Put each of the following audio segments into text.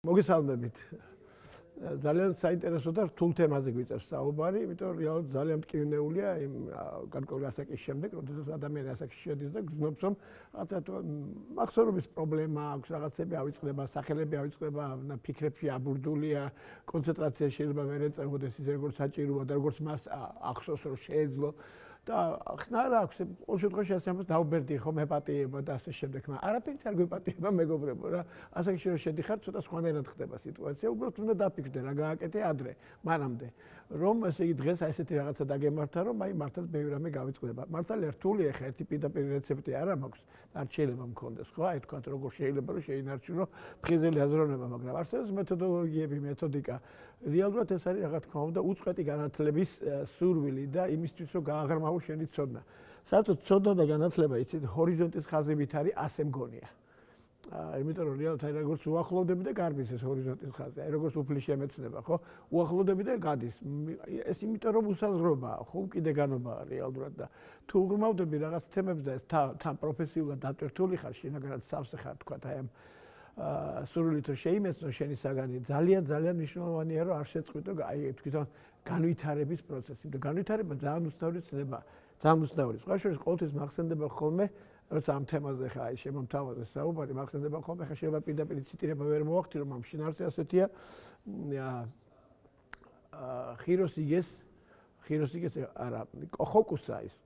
მოგესალმებით. ძალიან საინტერესო და რთულ თემაზე გვიწევს საუბარი, იმიტომ რომ რეალურად ძალიან მტკივნეულია იმ გარკვეული ასაკის შემდეგ, როდესაც ადამიანი ასაკში შედის და გრძნობს, რომ რაღაცა მახსოვრობის პრობლემა აქვს, რაღაცები ავიწყდება, სახელები ავიწყდება, ფიქრებში აბურდულია, კონცენტრაცია შეიძლება ვერ ეწევოდეს ისე როგორც საჭიროა და როგორც მას ახსოვს რომ შეეძლო. და ხნარ აქვს ყოველ შემთხვევაში ასე ამას დაუბერდი ხომ ეპატიება და ასე შემდეგ, მაგრამ არაფერიც არ გვეპატიება მეგობრებო რა. ასაკში რომ შედიხარ, ცოტა სხვანაირად ხდება სიტუაცია, უბრალოდ უნდა დაფიქრდე რა გააკეთე ადრე, მანამდე. რომ ესე იგი დღეს ესეთი რაღაცა დაგემართა, რომ აი მართლაც ბევრი რამე გავიწყდება. მართალია რთულია ხა ერთი პირდაპირ რეცეპტი არ მაქვს, არ შეიძლება მქონდეს, ხო? აი თქვათ როგორ შეიძლება რომ შეინარჩუნო ფხიზელი აზროვნება, მაგრამ არსებობს მეთოდოლოგიები, მეთოდიკა. რეალურად ეს არის რა თქმა უნდა უწყვეტი განათლების სურვილი და იმისთვის რომ გააღრმავო შენი ცოდნა. საერთოდ ცოდნა და განათლება იცით ჰორიზონტის ხაზებით არის ასე მგონია. იმიტომ რომ რეალურად აი როგორც უახლოვდები და გარბის ეს ჰორიზონტის ხაზი, აი როგორც უფლის შემეცნება, ხო? უახლოვდები და გადის. ეს იმიტომ რომ უსაზღრობაა, ხო, უკიდეგანობაა რეალურად და თუ უღრმავდები რაღაც თემებს და ეს თან პროფესიულად დატვირთული ხარ, შინაგანად სავსე ხარ, თქვათ აი ამ სურვილით რომ შეიმეცნო შენი საგანი, ძალიან მნიშვნელოვანია რომ არ შეწყვიტო აი თვითონ განვითარების პროცესი. იმიტომ განვითარება ძალიან უცნაური ცნება, ძალიან უცნაური. სხვა შორის ყოველთვის მახსენდება ხოლმე, როცა ამ თემაზე ხა აი შემომთავაზე საუბარი, მახსენდება ხოლმე ხა შეიძლება პირდაპირ ციტირება ვერ მოვახდინო, მაგრამ შინაარსი ასეთია. ხიროსიგეს არა,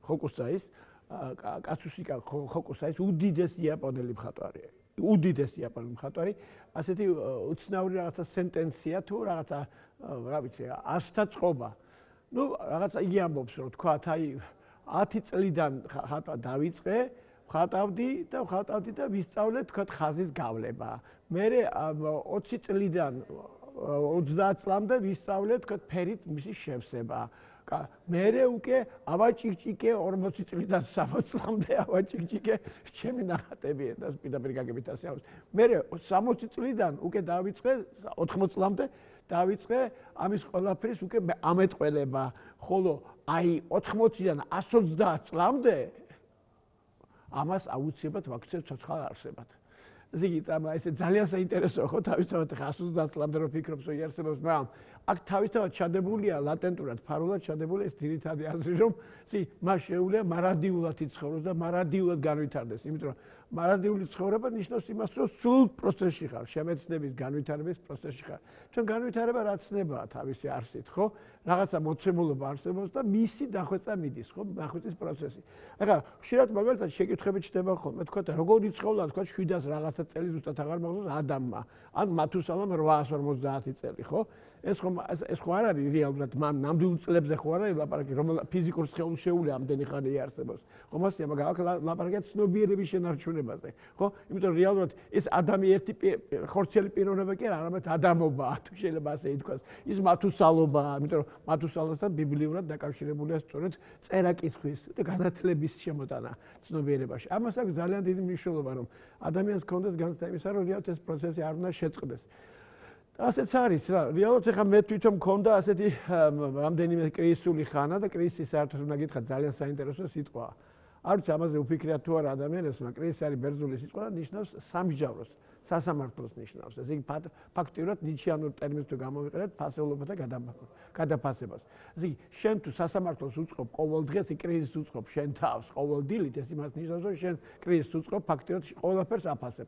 ხოკუსაის, კაცუსიკა ხოკუსაის უდიდესი იაპონელი მხატვარია. უდიდესი იაპონელი მხატვარი, ასეთი უცნაური რაღაცა სენტენცია თუ რაღაცა, რა ვიცი, ასთა წყობა. ნუ რაღაცა იგი ამბობს, რომ თქვათ, აი 10 წლიდან ხატვა დავიწყე, ვხატავდი და ვისწავლე თქვათ ხაზის გავლება. მერე 20 წლიდან 30 წლამდე ვისწავლე თქვათ ფერით მისი შევსება. მერე უკვე ავაჭიკჭიკე 40 წლიდან 60 წლამდე ავაჭიკჭიკე ჩემი ნახატები და პირდაპირ გაგებით ასე ამბობს. მერე 60 წლიდან უკვე დავიწყე 80 წლამდე დავიწყე ამის ყველაფრის უკვე ამეტყველება, ხოლო აი 80-დან 130 წლამდე ამას აუცილებლად ვაქცევ ცოცხალ არსებად. ესე იგი, ესე ძალიან საინტერესოა ხო თავისთავად 130 წლამდე რო ფიქრობს რომ იარსებობს, მაგრამ აქ თავისთავად ჩადებულია ლატენტურად, ფარულად ჩადებული ეს ძირითადი აზრი, რომ მას შეუძლია მარადიულად იცხოვროს და მარადიულად განვითარდეს, იმიტომ რომ მარადიული ცხოვრება ნიშნავს იმას, რომ სულ პროცესში ხარ, შემეცნების, განვითარების პროცესში ხარ. ჩვენ განვითარება რა ცნებაა თავისი არსით, ხო? რაღაცა მოცემულობა არსებობს და მისი დახვეწა მიდის, ხო? დახვეწის პროცესი. ახლა ხშირად მაგალითად შეკითხები ჩდება ხოლმე, თქვათ, როგორ იცხოვლა, თქვათ 700 რაღაცა წელი ზუსტად აღარ მახსოვს ადამმა, ან მათუსალამ 850 წელი, ხო? ეს ხო არ არის რეალურად ნამდვილ წლებზე ხო არ არის ლაპარაკი, რომ ფიზიკურ სხეულს შეუძლია ამდენი ხანი იარსებოს. ხო მასია, მაგრამ აქ ლაპარაკია ცნობიერების შენარჩუნებაზე, ხო? იმიტომ რომ რეალურად ეს ადამი ერთი ხორციელი პიროვნება კი არა, არამედ ადამიანობაა, თუ შეიძლება ასე ითქვას. ის მათუსალობაა, იმიტომ რომ მათუსალასთან ბიბლიურად დაკავშირებულია სწორედ წერა-კითხვის და განათლების შემოტანა ცნობიერებაში. ამას აქვს ძალიან დიდი მნიშვნელობა, რომ ადამიანს ჰქონდეს განცდა იმისა, რომ რეალურად ეს პროცესი არ უნდა შეწყდეს. ასეც არის რა, რეალურად ახლა მე თვითონ მქონდა ასეთი რამდენიმე კრიზისული ხანა და კრიზისი საერთოდ უნდა გითხრათ ძალიან საინტერესო სიტყვაა. არ ვიცი ამაზე უფიქრია თუ არა ადამიანებს, მაგრამ კრიზისი არის ბერძნული სიტყვა და ნიშნავს სამსჯავროს, სასამართლოს ნიშნავს. ესე იგი ფაქტიურად ნიჩიანურ ტერმინს თუ გამოვიყენებთ, ფასეულობათა გადაფასებას. ესე იგი შენ თუ სასამართლოს უწყობ ყოველ დღეს, კრიზისს უწყობ შენ თავს ყოველ დილით, ეს იმას ნიშნავს, რომ შენ კრიზისს უწყობ, ფაქტიურად ყველაფერს აფასებ.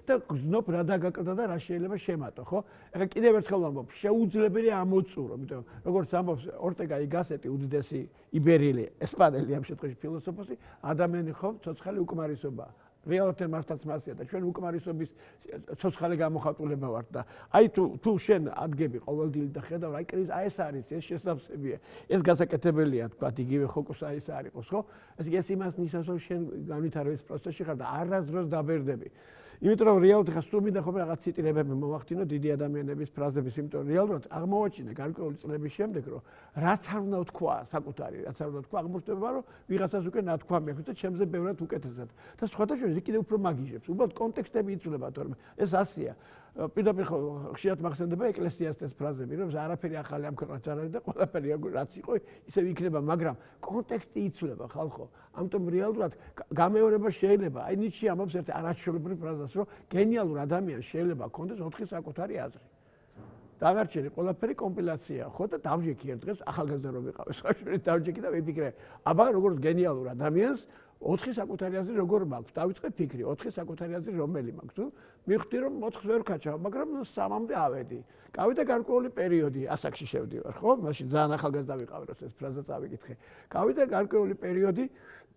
და გზნობ რა დაგაკრდა და რა შეიძლება შემატო, ხო? ახლა კიდევ ერთხელ ვამბობ, შეუძლებელია ამოწურო, იმიტომ როგორც ამბობს ორტეგა ი გასეტი, უდიდესი იბერილი ესპანელი ამ შემთხვევაში ფილოსოფოსი, ადამიანი ხომ ცოცხალი უკმარისობაა. რეალურად მართლაც მასია და ჩვენ უკმარისობის ცოცხალი გამოხატულება ვართ და აი თუ შენ ადგები ყოველდღიურად და ხედავ აი კრიზისი აი ეს არის ეს შესაძლებელია ეს გასაკეთებელია თქვათ იგივე ხოკუსაის არ იყოს ხო ეს იმას ნიშნავს რომ შენ განვითარების პროცესში ხარ და არასდროს დაბერდები იმიტომ რომ რეალურად ხა სულ მინდა ხომ რაღაც ციტირებები მოვახდინო დიდი ადამიანების ფრაზების იმიტომ რომ რეალურად აღმოვაჩინე გარკვეული წლების შემდეგ რომ რაც არ უნდა თქვა საკუთარი რაც არ უნდა თქვა აღმოჩნდება რომ ვიღაცას უკვე ნათქვამი აქვს და ჩემზე ბევრად უკეთესად და სხვადასხვა ეს კიდე უფრო მაგიჟებს. უბრალოდ კონტექსტები იცვლება თორემ ეს ასია. პირდაპირ ხშირად მახსენდება ეკლესიას ეს ფრაზები, რომ არაფერი ახალი ამ ქვეყანას არ არის და ყველაფერი რაც იყო, ისევ იქნება, მაგრამ კონტექსტი იცვლება ხალხო. ამიტომ რეალურად გამეორება შეიძლება. აი ნიჩე ამბობს ერთ არაჩვეულებრივ ფრაზას, რომ გენიალურ ადამიანს შეიძლება ჰქონდეს 4 საკუთარი აზრი. დაგარჩენი ყველაფერი კომპილაციაა, ხო და დავჯექი ერთ დღეს ახალგაზრდა რომ ვიყავ, სხვა შორის დავჯექი და ვიფიქრე, აბა როგორც გენიალურ ადამიანს 4 საკუთარი აზრი როგორ მაქვს? დავიწყე ფიქრი, 4 საკუთარი აზრი რომელი მაქვს? მივხვდი რომ 4-ს ვერ ვქაჩავ, მაგრამ 3-მდე ავედი. გავიდა გარკვეული პერიოდი, ასაკში შევდივარ, ხო? მაშინ ძალიან ახალგაზრდა ვიყავ, როცა ეს ფრაზა წავიკითხე. გავიდა გარკვეული პერიოდი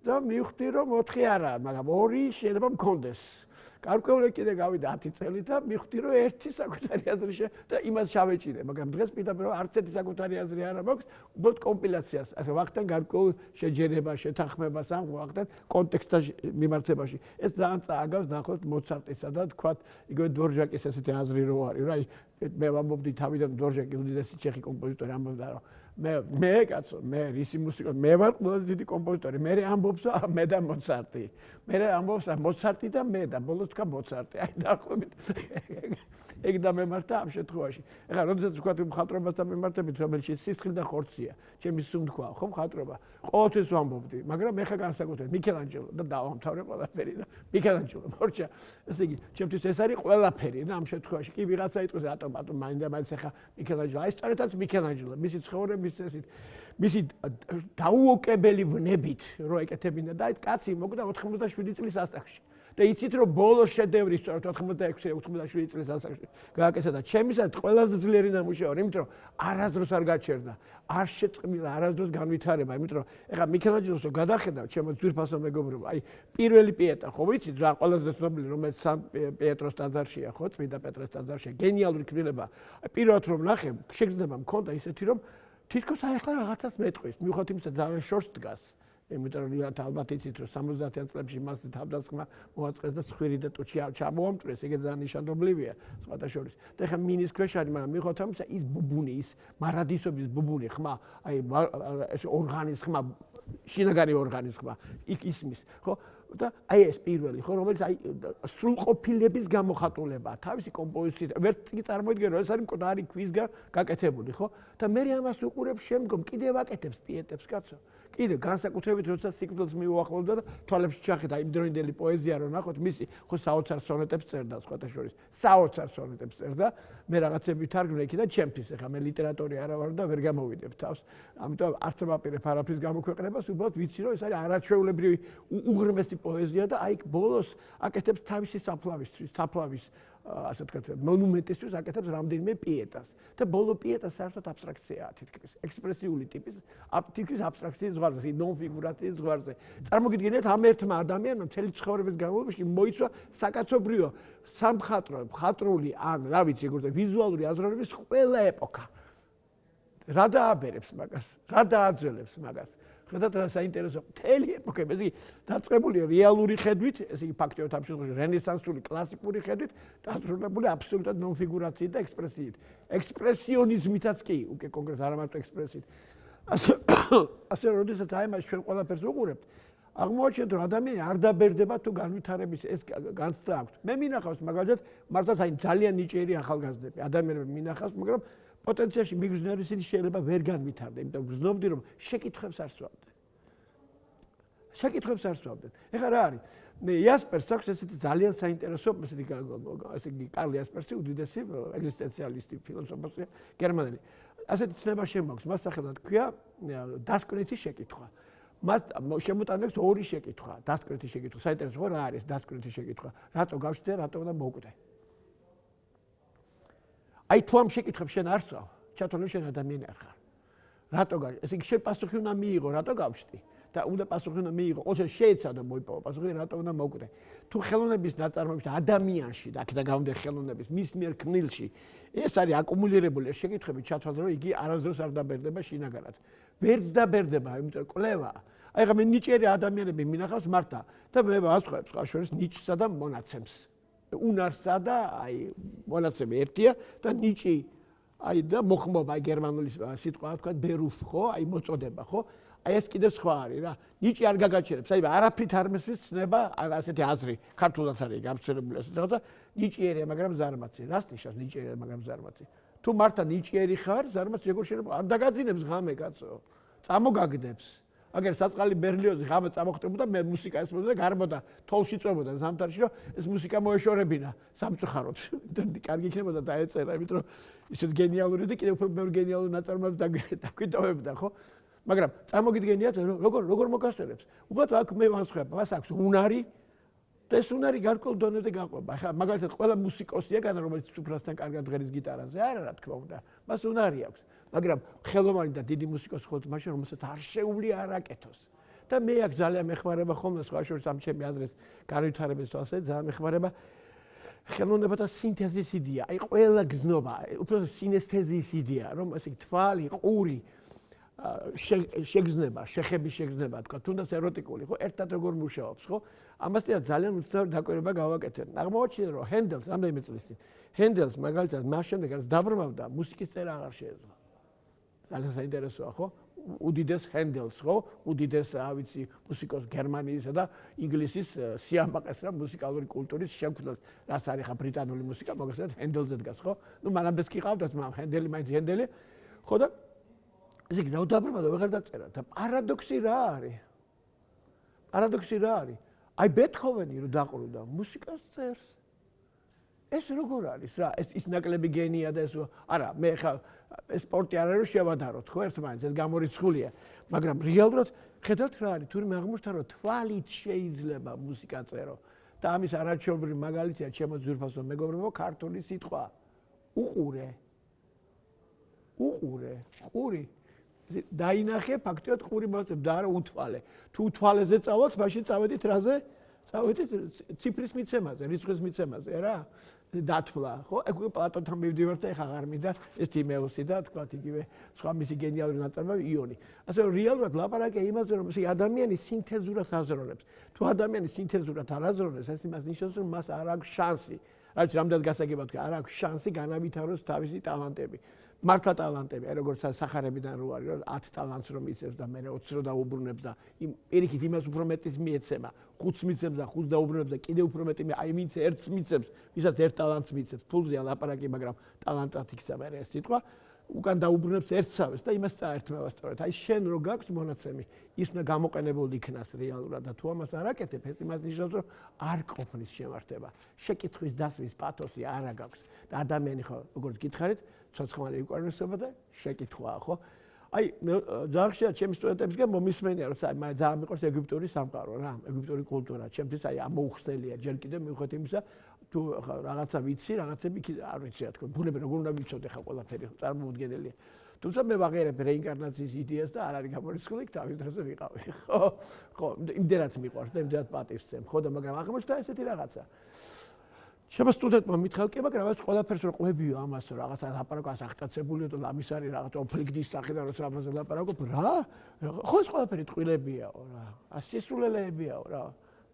და მივხვდი რომ 4 არა, მაგრამ 2 შეიძლება მქონდეს. გარკვეული კიდე გავიდა 10 წელი და მივხვდი რომ 1 საკუთარი აზრი და იმას შავეჭირე, მაგრამ დღეს პირდაპირ არც ერთი საკუთარი აზრი არ მაქვს, უბრალოდ კომპილაციას, ასე ვახდან გარკვეულ შეჯერება, შეთანხმებას ამ ვახდან კონტექსტში მიმართებაში. ეს ძალიან წააგავს ნახოთ მოცარტისა და თქვათ იგივე დვორჟაკის ესეთი აზრი რო არის, რა მე ვამბობდი თავიდან დვორჟაკი უდიდესი ჩეხი კომპოზიტორი ამბობდა რომ მე კაცო, მე რისი მუსიკა, მე ვარ ყველაზე დიდი კომპოზიტორი, მე ამბობს მე და მოცარტი. მე ამბობს მოცარტი და მე და ბოლოს თქვა მოცარტი. აი დაახლოებით ეგ დამემართა ამ შემთხვევაში. ეხლა როდესაც ვქოთ მხატვრობასთან მიმართებით, რომელშიც სისხლი და ხორცია, ჩემი სუნთქვა, ხო მხატვრობა. ყოველთვის ვამბობდი, მაგრამ მე ხა განსაკუთრებით მიქელანჯელო და დავამთავრე ყველაფერი და მიქელანჯელო მორჩა. ესე იგი, ჩემთვის ეს არის ყველაფერი და ამ შემთხვევაში კი ვიღაცა იტყვის რატომ მაინდა მაინც ხა მიქელანჯელო. აი სწორედაც მიქელანჯელო, მისი ცხოვრების ესეთ მისი დაუოკებელი ვნებით რო ეკეთებინა და აი კაცი მოკვდა 87 წლის ასაკში. და იცით რომ ბოლოს შედევრი სწორედ 86-87 წლის ასაკში გააკეთა და ჩემისად ყველაზე ძლიერი ნამუშევარი, იმიტომ რომ არასდროს არ გაჩერდა, არ შეწყმილა, არასდროს განვითარება, იმიტომ რომ ეხლა მიქელანჯელოს რო გადახედავ, ჩემო ძვირფასო მეგობრებო, აი პირველი პიეტა, ხო ვიცით რა ყველაზე ცნობილი, რომელიც სან პეტროს ტაძარშია, ხო, წმინდა პეტრეს ტაძარშია, გენიალური კბილება. პირველად რომ ნახე, შეგრძნება მქონდა ისეთი რომ თითქოს აი ახლა რაღაცას მეტყვის, მიუხედავად იმისა ძალიან შორს დგას. იმიტომ რომ ალბათ იცით რომ 70-იან წლებში მას თავდასხმა მოაწყეს და ცხვირი და ტუჩი ჩამოამტვრეს, ეგ ძალიან ნიშანდობლივია სხვათა შორის. და ეხლა მინის ქვეშ არის, მაგრამ მიუხედავად ამისა ის ბუბუნი, ის მარადისობის ბუბუნი ხმა, აი ეს ორგანის ხმა, შინაგანი ორგანის ხმა, იქ ისმის, ხო? და აი ეს პირველი, ხო, რომელიც აი სრულყოფილების გამოხატულებაა, თავისი კომპოზიციით. ვერც კი წარმოიდგინე, რომ ეს არის მკვდარი ქვისგან გაკეთებული, ხო? და მე ამას უყურებ შემდგომ, კიდევ აკეთებს პიეტებს, კაცო. კიდევ განსაკუთრებით როცა სიკვდილს მიუახლოვდა და თვალებში ჩახედა იმდროინდელი პოეზია რო ნახოთ, მისი ხო საოცარ სონეტებს წერდა სხვათა შორის. საოცარ სონეტებს წერდა. მე რაღაცები თარგმნე იქიდან ჩემთვის, ეხლა მე ლიტერატორი არა ვარ და ვერ გამოვიდებ თავს. ამიტომ არც ვაპირებ არაფრის გამოქვეყნებას, უბრალოდ ვიცი რომ ეს არის არაჩვეულებრივი უღრმესი პოეზია და აი ბოლოს აკეთებს თავისი საფლავის ასე ვთქვათ, მონუმენტისთვის აკეთებს რამდენიმე პიეტას. და ბოლო პიეტა საერთოდ აბსტრაქციაა თითქმის, ექსპრესიული ტიპის, თითქმის აბსტრაქციის ზღვარზე, ნონ-ფიგურაციის ზღვარზე. წარმოგიდგენიათ ამ ერთმა ადამიანმა მთელი ცხოვრების განმავლობაში მოიცვა საკაცობრიო, სამხატვრო, მხატვრული, ან რა ვიცი, ეგრე ვიზუალური აზროვნების ყველა ეპოქა. რა დააბერებს მაგას? რა დააძველებს მაგას? ხედავთ რა საინტერესო მთელი ეპოქები, ესე იგი დაწყებულია რეალური ხედვით, ესე იგი ფაქტობრივად ამ შემთხვევაში რენესანსული კლასიკური ხედვით, დასრულებული აბსოლუტურად ნონ-ფიგურაციით და ექსპრესიით. ექსპრესიონიზმითაც კი, უკვე კონკრეტულად არა მარტო ექსპრესიით. ასე როდესაც აი მას ჩვენ ყველაფერს უყურებთ, აღმოაჩენთ რომ ადამიანი არ დაბერდება თუ განვითარების ეს განცდა აქვს. მე მინახავს მაგალითად მართლაც აი ძალიან ნიჭიერი ახალგაზრდები, ადამიანები მინახავს, მაგრამ პოტენციაში მიგრძნოდი ისინი შეიძლება ვერ განვითარდნენ, იმიტომ რომ გრძნობდი რომ შეკითხვებს არ სვავდნენ. შეკითხვებს არ სვავდნენ. ეხლა რა არის? მე იასპერს აქვს ესეთი ძალიან საინტერესო, ესე იგი კარლ იასპერსი უდიდესი ეგზისტენციალისტი ფილოსოფოსია გერმანელი. ასეთი ცნება შემოაქვს, მას სახელად ქვია დასკვნითი შეკითხვა. მას შემოტანებს ორი შეკითხვა, დასკვნითი შეკითხვა. საინტერესო რა არის დასკვნითი შეკითხვა? რატო გავშვიდე, რატო უნდა მოკვდე? აი თუ ამ შეკითხვებს შენ არ სვავ, ჩათვალე შენ ადამიანი არ ხარ. რატო ესე იგი შენ პასუხი უნდა მიიღო, რატო გავშდი? და უნდა პასუხი უნდა მიიღო, ყოველთვის შეეცადო მოიპოვო პასუხი, რატო უნდა მოკვდე? თუ ხელოვნების ნაწარმოებში ადამიანში და აქედან გამომდინარე ხელოვნების მის მიერ ქმნილში ეს არის აკუმულირებული შეკითხვები, ჩათვალე რომ იგი არასდროს არ დაბერდება შინაგანად. ვერც დაბერდება, იმიტომ რომ კვლევაა. აი ხა მე ნიჭიერი ადამიანები მინახავს მარტა და მე ვასწრებს სხვა შორის ნიჭსა და მონაცემს. უნარსა და აი მონაცემი ერთია და ნიჭი აი და მოხმობა აი გერმანული სიტყვა თქვა ბერუფ ხო აი მოწოდება ხო აი ეს კიდევ სხვა არის რა. ნიჭი არ გაგაჩერებს. აი არაფრით არ მესმის ცნება, ასეთი აზრი. ქართულაც არის გავრცელებული ასეთი რაღაცა. ნიჭიერია, მაგრამ ზარმაცი. რას ნიშნავს ნიჭიერია, მაგრამ ზარმაცი? თუ მართლა ნიჭიერი ხარ, ზარმაცი როგორ შეიძლება არ დაგაძინებს ღამე კაცო. წამოგაგდებს. აგერ საწყალი ბერლიოზი ღამე წამოხტებოდა, მე მუსიკა ესმოდა და გარბოდა, თოლში წვებოდა ზამთარში, რომ ეს მუსიკა მოეშორებინა სამწუხაროდ. კარგი იქნებოდა დაეწერა, იმიტომ რომ ისეთ გენიალური და კიდევ უფრო ბევრი გენიალური ნაწარმოებს დაგვიტოვებდა, ხო? მაგრამ წარმოგიდგენიათ, როგორ მოგასწრებს. უბრალოდ აქ მე ვანსხვავებ, მას აქვს უნარი და ეს უნარი გარკვეულ დონეზე გაყვება. ახლა მაგალითად ყველა მუსიკოსია, რომელიც სუფრასთან კარგად ღერის გიტარაზე, არა რა თქმა უნდა, მას უნარი აქვს. მაგრამ ხელოვანი და დიდი მუსიკოსი ხოლმე მაშინ რომელსაც არ შეუძლია არაკეთოს. და მე აქ ძალიან მეხმარება ხოლმე სხვა შორის ამ ჩემი აზრის განვითარების თვალსაზრისით ძალიან მეხმარება ხელოვნებათა სინთეზის იდეა. აი ყველა გზნობა, უბრალოდ სინესთეზიის იდეა, რომ ესე თვალი, ყური შეგზნება, შეხების შეგზნება, თქვა, თუნდაც ეროტიკული, ხო, ერთად როგორ მუშაობს, ხო? ამასთან ძალიან უცნაური დაკვირვება გავაკეთე. აღმოაჩინე, რომ ჰენდელს რამდენიმე წლის წინ, ჰენდელს მაგალითად მას შემდეგ რაც დაბრმავდა, მუსიკის წერა აღარ შეეძლო. ძალიან საინტერესოა, ხო? უდიდეს ჰენდელს, ხო? უდიდეს, ავიცი, მუსიკოს გერმანიისა და ინგლისის სიამაყეს რა მუსიკალური კულტურის შექმნას, რაც არის ხა ბრიტანული მუსიკა, მოგესწრეთ, ჰენდელზე დგას, ხო? ნუ მანამდეც კი ყავდათ, მაგრამ ჰენდელი მაინც ჰენდელი, ხო და ესე იგი, რა დაბრმავდა, ვეღარ დაწერა და პარადოქსი რა არის? პარადოქსი რა არის? აი ბეთჰოვენი რო დაყრუდა, მუსიკას წერს. ეს როგორ არის რა? ის ნაკლები გენია და ეს არა, მე ხა სპორტი არ არის რომ შევადაროთ, ხო, ერთმანეთს, ეს გამორიცხულია. მაგრამ რეალურად ხედავთ რა არის, თურმე აღმოჩნდა რომ თვალით შეიძლება მუსიკა წერო. და ამის არაჩვეულებრივი მაგალითია ჩემო ძვირფასო მეგობრებო, ქართული სიტყვა. უყურე. ყური. დაინახე ფაქტიურად ყური მოწევ და არა უთვალე. თუ უთვალეზე წავალთ, მაშინ წავედით რაზე? წავედით ციფრის მიცემაზე, რიცხვის მიცემაზე, რა? დათვლა, ხო? ეგ პლატონთან მივდივართ და ეხა აღარ მინდა ეს თიმეუსი და თქვათ იგივე სხვა მისი გენიალური ნაწარმოები იონი. ასე რომ რეალურად ლაპარაკია იმაზე, რომ ეს ადამიანი სინთეზურად აზროვნებს. თუ ადამიანი სინთეზურად არ აზროვნებს, ეს იმას ნიშნავს, რომ მას არ აქვს შანსი. რაც რამდენად გასაგებად არ აქვს შანსი განავითაროს თავისი ტალანტები. მართლა ტალანტები, აი როგორც სახარებიდან რო არის, რომ 10 ტალანტს რომ იცევს და მე 20 რო დაუბრუნებს და იმ პირიქით იმას უფრო მეტის მიეცემა, 5-ს მიცემს და 5-ს დაუბრუნებს და კიდევ უფრო მეტი აი ვინც 1-ს მიცემს, ვისაც 1 ტალანტს მიცემს, ფულზეა ლაპარაკი, მაგრამ ტალანტად იქცა მე ეს სიტყვა. უკან დაუბრუნებს ერთსავეს და იმას წაერთმევა სწორედ. აი შენ რო გაქვს მონაცემი, ის უნდა გამოყენებული იქნას რეალურად და თუ ამას არ აკეთებ, ეს იმას ნიშნავს, რომ არ ყოფნის შემართება. შეკითხვის დასვის პათოსი არ აქვს და ადამიანი ხო, როგორც გითხარით, ცოცხალი უკანასობა და შეკითხვაა, ხო? აი, ძალიან ხშირად ჩემი სტუდენტებისგან მომისმენია, რომ აი, ძალიან მიყვარს ეგვიპტური სამყარო რა, ეგვიპტური კულტურა. ჩემთვის აი ამოუხსნელია ჯერ კიდევ მიუხედავად იმისა, თუ რაღაცა ვიცი, რაღაცები არ ვიცი რა თქმა უნდა, ბუნებრივად როგორ უნდა ვიცოდე ხა ყველაფერი წარმოუდგენელია. თუმცა მე ვაღიარებ რეინკარნაციის იდეას და არ არის გამორიცხული, თავის დროზე ვიყავი, ხო? ხო, იმდენად მიყვარს და იმდენად პატივს ვცემ, ხო და მაგრამ აღმოჩნდა ესეთი რაღაცა. ჩემო სტუდენტმა მითხრა, კი, მაგრამ ამას ყველაფერს რო ყვებიო ამას, რომ რაღაცა ლაპარაკოს აღტაცებულიო და ამის არის რაღაცა ოფლიგდის სახიდან როცა ამაზე ლაპარაკობ, რა? ხო ეს ყველაფერი ტყილებიაო რა. ასესულელეებიაო რა.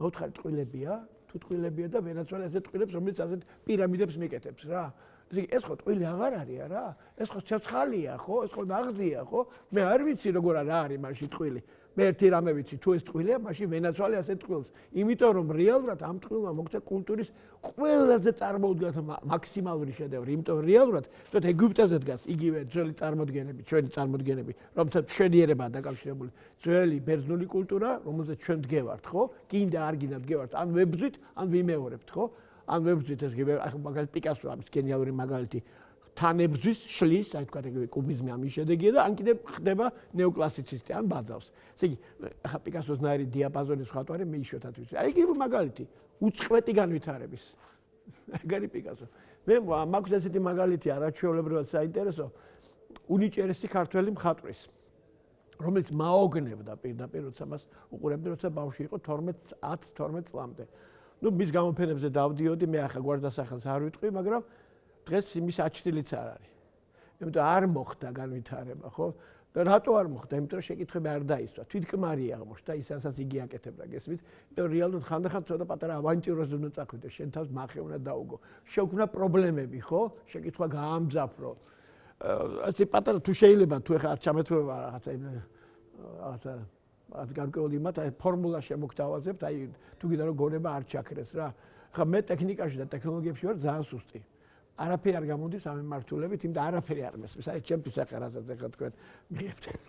მოვთხარი ტყილებია? თუ ტყილებია და ვენაცვალე ასეთ ტყილებს, რომელიც ასეთ პირამიდებს მიკეთებს რა. ეს ხო ტყილი აღარ არის რა. ეს ხო ცოცხალია, ხო? ეს ხო ნაღდია, ხო? მე არ ვიცი როგორ რა არის მაშინ ტყილი. მე ერთი რამე ვიცი, თუ ეს ტყილია, მაშინ ვენაცვალე ასეთ ტყილს. იმიტომ რომ რეალურად ამ ტყილმა მოგცა კულტურის ყველაზე წარმოუდგენელ მაქსიმალური შედევრი. იმიტომ რეალურად, თქო ეგვიპტეზე დგას იგივე ძველი წარმოდგენები, ჩვენი წარმოდგენები, რომელსაც მშვენიერებაა დაკავშირებული. ძველი ბერძნული კულტურა, რომელზეც ჩვენ დგევართ, ხო? გინდა არ გინდა დგევართ, ან ვებრძვით, ან ვიმეორებთ, ხო? ან ვებრძვით ეს გიბე, ახლა მაგალითად პიკასო არის გენიალური მაგალითი. თანებრძვის შლის, აი თქვა ეგ კუბიზმი ამის შედეგია და ან კიდე ხდება ნეოკლასიცისტი, ან ბაძავს. ესე იგი, ახლა პიკასოსნაირი დიაპაზონის ხატვარი მე იშვიათად ვიცი. აი იგი მაგალითი, უწყვეტი განვითარების. ეგ არის პიკასო. მე მაქვს ესეთი მაგალითი არაჩვეულებრივად საინტერესო, უნიჭერესი ქართველი მხატვრის, რომელიც მაოგნებდა პირდაპირ, როცა მას უყურებდი, როცა ბავშვი იყო 10-12 წლამდე. ნუ მის გამოფენებზე დავდიოდი, მე ახლა გვარდასახელს არ ვიტყვი, მაგრამ დღეს იმის აჩრდილიც არ არის. იმიტომ არ მოხდა განვითარება, ხო? და რატო არ მოხდა? იმიტომ რომ შეკითხვები არ დაისვა. თვითკმარი აღმოჩნდა ის, რასაც იგი აკეთებდა, გესმით? იმიტომ რეალურად ხანდახან ცოტა პატარა ავანტიურაზე უნდა წახვიდე, შენ თავს მახე უნდა დაუგო. შეუქმნა პრობლემები, ხო? შეკითხვა გაამძაფრო. ასე პატარა თუ შეიძლება თუ ეხლა არ ჩამეთვება რაღაცა რაღაც გარკვეული მათ ფორმულა შემოგთავაზებთ, აი თუ გინდა რომ გონება არ ჩაქრეს რა. ხა მე ტექნიკაში და ტექნოლოგიებში ვარ ძალიან სუსტი. არაფერი არ გამოდის ამ მართულებით, იმდა არაფერი არ მესმის. აი ჩემთვის ახლა რასაც ახლა თქვენ მიგებთ ეს.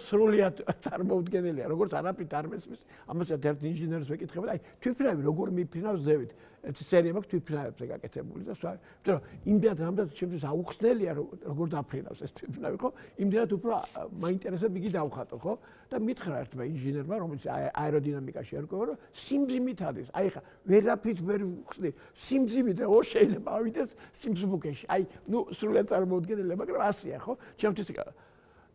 სრულიად წარმოუდგენელია, როგორც არაფერი არ მესმის. ამასაც ერთ ინჟინერს ვეკითხებოდი, აი თვითმფრინავი როგორ მიფრინავს ზევით. ერთი სერია მაქვს თვითმფრინავებზე გაკეთებული და სხვა. იმიტომ რომ იმდენად რამდენად ჩემთვის აუხსნელია როგორ დაფრინავს ეს თვითმფრინავი, ხო? იმდენად უფრო მაინტერესებს იგი დავხატო, ხო? და მითხრა ერთმა ინჟინერმა, რომელიც აეროდინამიკაში ერკვევა, რომ სიმძიმით არის. აი ხა ვერაფრით ვერ ვხსნი. სიმძიმით რა შეიძლება ავიდეს სიმსუბუქეში. აი, ნუ სრულიად წარმოუდგენელია, მაგრამ ასეა, ხო? ჩემთვის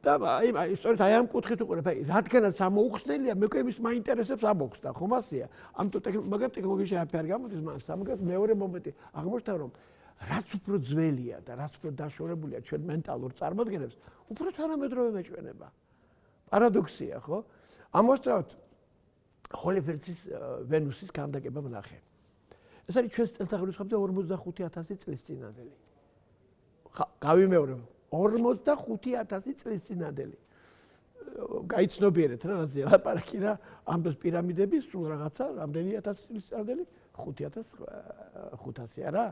და აი სწორედ აი ამ კუთხით უყურებ, აი რადგანაც ამოუხსნელია, მე იმის მაინტერესებს ამოხსნა, ხომ ასეა? ამიტომ მაგრამ ტექნოლოგიაში არ გამოდის მას, მაგრამ მეორე მომენტი აღმოჩნდა რომ რაც უფრო ძველია და რაც უფრო დაშორებულია ჩვენ მენტალურ წარმოდგენებს, უფრო თანამედროვე მეჭვენება. პარადოქსია, ხო? ამოსწავთ ჰოლიფერცის ვენუსის ქანდაკება ვნახე. ეს არის ჩვენს წელთაღრიცხვამდე 45000 წლის წინანდელი. გავიმეორებ 45000 წლის წინანდელი. გაიცნობიერეთ რა რაზე ლაპარაკი რა ამ პირამიდების სულ რაღაცა რამდენი 1000 წლის წინანდელი 5500 არა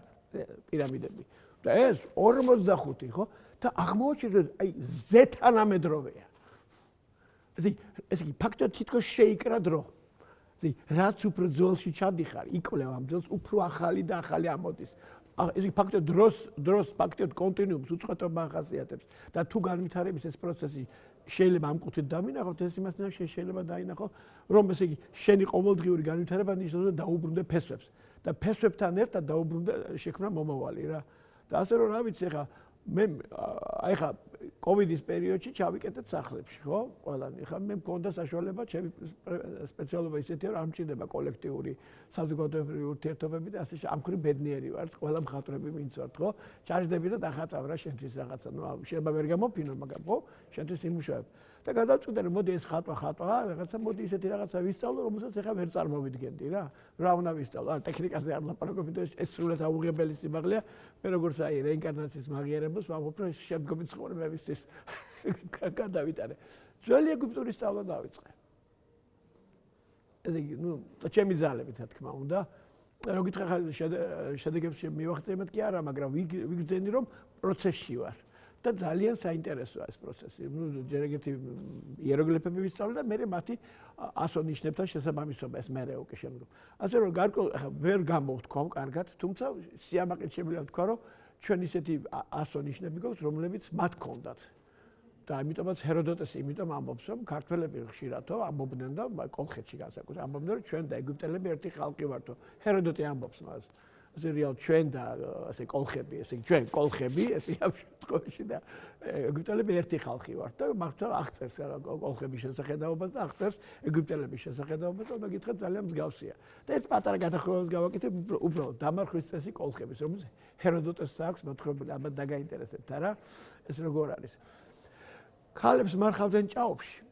პირამიდები. და ეს 45 ხო? და აღმოჩნდა აი ზეთანამედროვეა. ეს იგი ფაქტობრივად თითქოს შეიკრა დრო. რაც უფრო ძველში ჩადიხარ, იკვლევ ამ ძველს, უფრო ახალი და ახალი ამოდის. ეს ფაქტობრივად დროს ფაქტობრივად კონტინუუმს უწყვეტობა ახასიათებს და თუ განვითარების ეს პროცესი შეიძლება ამ კუთხით დამინახოთ, ეს იმას შეიძლება დაინახო, რომ ესე იგი შენი ყოველდღიური განვითარება ნიშნავს დაუბრუნდე ფესვებს და ფესვებთან ერთად დაუბრუნდე შექმნა მომავალი რა. და ასე რომ რა ვიცი ხა მე აი ხა კოვიდის პერიოდში ჩავიკეტეთ სახლებში, ხო? ყველანი. ხა მე მქონდა საშუალება, ჩემი სპეციალობა ისეთია, რომ არ მჭირდება კოლექტიური საზოგადოებრივი ურთიერთობები და ასე ამ ხრი ბედნიერი ვარ, ყველა მხატვრები მინცვართ, ხო? ჩარჯდები და დახატავ რა შენთვის რაღაცა, ნუ შეიძლება ვერ გამოფინო, მაგრამ ხო? შენთვის იმუშავებ. და გადავწყვიტე რომ მოდი ეს ხატვა, რაღაცა მოდი ისეთი რაღაცა ვისწავლო, რომელსაც ახლა ვერ წარმოვიდგენდი რა. რა უნდა ვისწავლო? არა, ტექნიკაზე არ ვლაპარაკობ, ეს სრულად აუღებელი სიმაღლეა. მე როგორც აი რეინკარნაციის მაღიერებას ვამბობ, რომ შემდგომი ცხოვრებებისთვის გადავიტანე. ძველი ეგვიპტური სწავლა დავიწყე. ესე იგი, ნუ ჩემი ძალებით, რა თქმა უნდა. რო გითხრა შედეგებს მივახცევად კი არა, მაგრამ ვიგრძენი რომ პროცესში ვარ. და ძალიან საინტერესოა ეს პროცესი. ნუ ჯერ ერთი იეროგლიფები ვისწავლე და მე მათი ასონიშნებთან შესაბამისობა ეს მერე უკვე შემდგომ. ასე რომ ვერ გამოვთქვამ კარგად, თუმცა სიამაყით შემიძლია ვთქვა, რომ ჩვენ ისეთი ასონიშნები გვაქვს, რომლებიც მათ ჰქონდათ. და ამიტომაც ჰეროდოტესი იმიტომ ამბობს, რომ ქართველები ხშირადო ამბობდნენ და კოლხეთში განსაკუთრებით ამბობდნენ, რომ ჩვენ და ეგვიპტელები ერთი ხალხი ვართო. ჰეროდოტე ამბობს მას. ასე რეალ ჩვენ და ასე კოლხები, ესე ჩვენ კოლხები, ესე ამ შემთხვევაში და ეგვიპტელები ერთი ხალხი ვართ და მართლა აღწერს კოლხების შესახედაობას და აღწერს ეგვიპტელების შესახედაობას და გითხრათ ძალიან მსგავსია. და ერთ პატარა გადახვევას გავაკეთებ უბრალოდ დამარხვის წესი კოლხების, რომელიც ჰეროდოტეს აქვს მოთხრობილი, ალბათ დაგაინტერესებთ არა? ეს როგორ არის? ქალებს მარხავდნენ ჭაობში.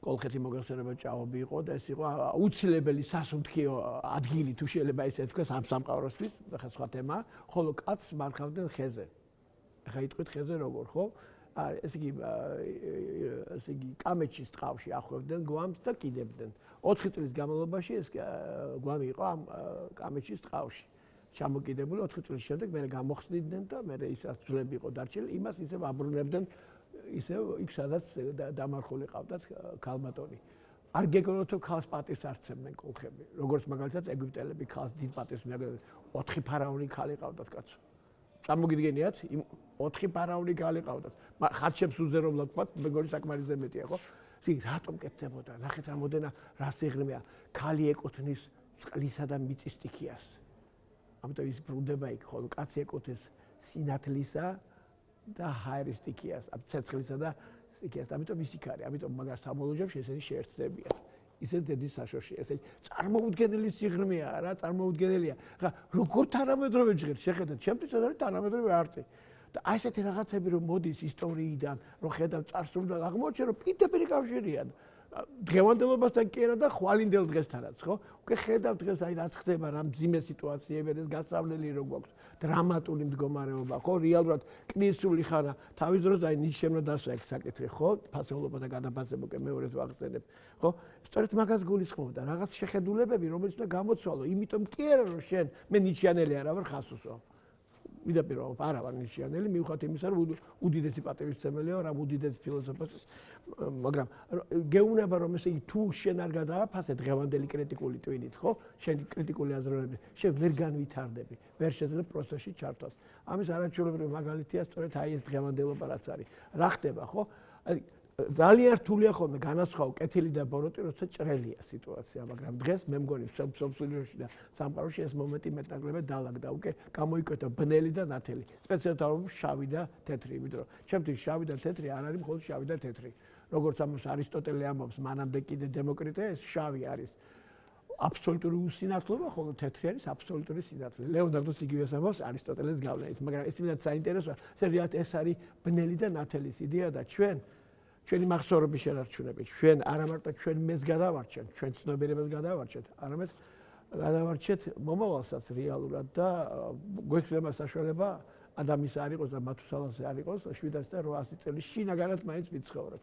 კოლხეთი მოგეხსენება ჭაობი იყო და ეს იყო აუცილებელი სასუნთქიო ადგილი თუ შეიძლება ისე თქვას ამ სამყაროსთვის, ახლა სხვა თემა, ხოლო კაცს მარხავდნენ ხეზე. ახლა იტყვით ხეზე როგორ, ხო? ესე იგი კამეჩის ტყავში ახვევდნენ გვამს და კიდებდნენ. 4 წლის განმავლობაში ეს გვამი იყო ამ კამეჩის ტყავში. ჩამოკიდებული 4 წლის შემდეგ მე გამოხსნიდნენ და მე ისაც ძვლები იყო დარჩენილი, იმას ისევ აბრუნებდნენ ისევ იქ სადაც დამარხული ყავდათ ქალმატონი. არ გეგონოთ რომ ქალს პატის არცემდნენ კოლხები. როგორც მაგალითად ეგვიპტელები ქალს დიდ პატის მიაგებდნენ. 4 ფარაონი ქალი ყავდათ კაცო. წარმოგიდგენიათ? 4 ფარაონი ქალი ყავდათ. ხარჩებს უზერებლად თქვა, მეგონი საკმარისზე მეტია, ხო? ისი რატომ კეთდებოდა? ნახეთ რამოდენა რა სიღრმეა. ქალი ეკუთვნის წყლისა და მიწის სტიქიას. ამიტომ ის ბრუნდება იქ, ხოლო კაცი ეკუთვნის სინათლისა და ჰაერის სტიქიას, ცეცხლისა და სტიქიას. ამიტომ ის იქ არის. ამიტომ მაგას სამოლოჯებში ესენი შეერთდებიან. ისე დედის საშოში. ესე წარმოუდგენელი სიღრმეა რა, წარმოუდგენელია. ხა როგორ თანამედროვე ჟღერს შეხედეთ, ჩემთვის ეს არის თანამედროვე არტი. და აი ესეთი რაღაცები რომ მოდის ისტორიიდან, რომ ხედავ წარსულიდან აღმოჩნდა რომ პირდაპირ კავშირია. დღევანდელობასთან კი არა და ხვალინდელ დღესთანაც, ხო? უკვე ხედავ დღეს აი რაც ხდება, რა მძიმე სიტუაციები, ეს გასავლელი რო გვაქვს, დრამატული მდგომარეობა, ხო? რეალურად კნისული ხარა, თავის დროს აი ნიშნებმა დასვა ეგ საკითხი, ხო? ფასეულობა და გადაფასება უკვე მეორედ ვახსენებ, ხო? სწორედ მაგას გულისხმობდა, რაღაც შეხედულებები, რომელიც უნდა გამოცვალო, იმიტომ კი არა რომ შენ მე ნიჩიანელი არა ვარ ხასუსო. მიდაპირო არა ვარ ნიშნელი, მიუხედავად იმისა, რომ უდიდესი პატივისცემელია, რა უდიდესი ფილოსოფოსის, მაგრამ გეუნება რომ ესე იგი თუ შენ არ გადააფასე დღევანდელი კრიტიკული ტვინით, ხო? შენ კრიტიკული აზროვნები, შენ ვერ განვითარდები, ვერ შეძლებ პროცესში ჩართვას. ამის არაჩვეულებრივი მაგალითია სწორედ აი ეს დღევანდელობა რაც არის. რა ხდება, ხო? ძალიან რთულია ხოლმე განასხვაო კეთილი და ბოროტი, როცა ჭრელია სიტუაცია, მაგრამ დღეს მე მგონი სოფსულიაში და სამყაროში ეს მომენტი მეტნაკლებად დაალაგდა, უკვე გამოიკვეთა ბნელი და ნათელი. სპეციალურად შავი და თეთრი, იმიტომ რომ ჩემთვის შავი და თეთრი არ არის მხოლოდ შავი და თეთრი. როგორც ამას არისტოტელე ამბობს, მანამდე კიდე დემოკრიტე, ეს შავი არის აბსოლუტური უსინათლობა, ხოლო თეთრი არის აბსოლუტური სინათლე. ლეონარდოს იგივეს ამბობს არისტოტელეს გავლენით, მაგრამ ეს იმედად საინტერესოა, ეს არის ბნელი და ნათელის იდეა და ჩვენი მახსოვრობის შენარჩუნებით, ჩვენ არა მარტო ჩვენ მეს გადავარჩენთ, ჩვენ ცნობიერებას გადავარჩენთ, არამედ გადავარჩენთ მომავალსაც რეალურად და გვექნება საშუალება ადამის არ იყოს და მათუსალას არ იყოს 700 და 800 წელი შინაგანად მაინც ვიცხოვროთ.